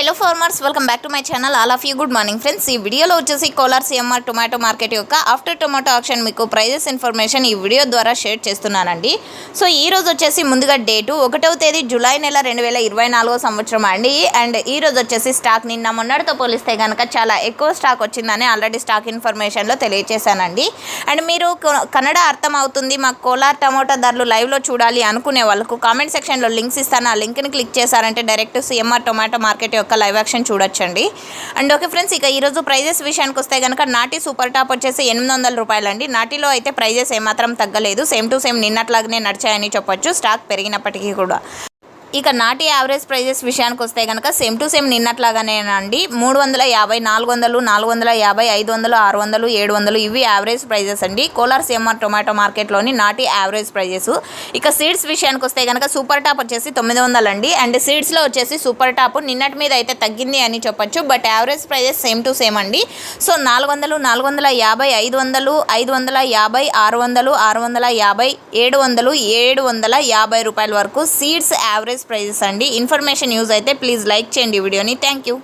Hello farmers, welcome back to my channel. All of you good morning friends. ఈ వీడియోలో వచ్చేసి Kolar CMR tomato market యొక్క after tomato auction మీకు prices information ఈ video ద్వారా share చేస్తున్నానండి. సో ఈ రోజు వచ్చేసి ముందుగా డేటు 1వ తేదీ జూలై నెల 2024 సంవత్సరం అండి. అండ్ ఈ రోజు వచ్చేసి స్టాక్ నిన్న మొన్నటితో పోలిస్తే కనుక చాలా ఎక్కువ స్టాక్ వచ్చిందని ఆల్రెడీ స్టాక్ ఇన్ఫర్మేషన్లో తెలియజేశానండి. అండ్ మీరు కన్నడ అర్థం అవుతుంది, మాకు కోలార్ టమాటో ధరలు లైవ్లో చూడాలి అనుకునే వాళ్ళకు కామెంట్ సెక్షన్లో లింక్స్ ఇస్తాను. ఆ లింక్ని క్లిక్ చేశారంటే డైరెక్ట్ సిఎంఆర్ టొమాటో మార్కెట్ యొక్క లైవ్ యాక్షన్ చూడొచ్చండి. అండ్ ఓకే ఫ్రెండ్స్, ఇక ఈరోజు ప్రైజెస్ విషయానికి వస్తే కనుక నాటి సూపర్ టాప్ వచ్చేసి 800 రూపాయలు అండి. నాటిలో అయితే ప్రైజెస్ ఏమాత్రం తగ్గలేదు, సేమ్ టు సేమ్ నిన్నట్లాగానే నడిచాయని చెప్పొచ్చు, స్టాక్ పెరిగినప్పటికీ కూడా. ఇక నాటి యావరేజ్ ప్రైజెస్ విషయానికి వస్తే కనుక సేమ్ టు సేమ్ నిన్నట్లాగానేనండి. 350, 400, 450, 500, 600, 700 ఇవి యావరేజ్ ప్రైజెస్ అండి కోలార్ సిఎంఆర్ టొమాటో మార్కెట్లోని నాటి యావరేజ్ ప్రైజెస్. ఇక సీడ్స్ విషయానికి వస్తే కనుక సూపర్ టాప్ వచ్చేసి 900 అండి. అండ్ సీడ్స్లో వచ్చేసి సూపర్ టాప్ నిన్నటి మీద అయితే తగ్గింది అని చెప్పొచ్చు, but average prices same to same అండి. సో 400, 450, 500, 550, 600, 650, 700, 750 రూపాయల వరకు సీడ్స్ యావరేజ్ ప్రైజెస్ అండి. ఇన్ఫర్మేషన్ యూజ్ అయితే ప్లీజ్ లైక్ చేయండి వీడియోని. Thank you.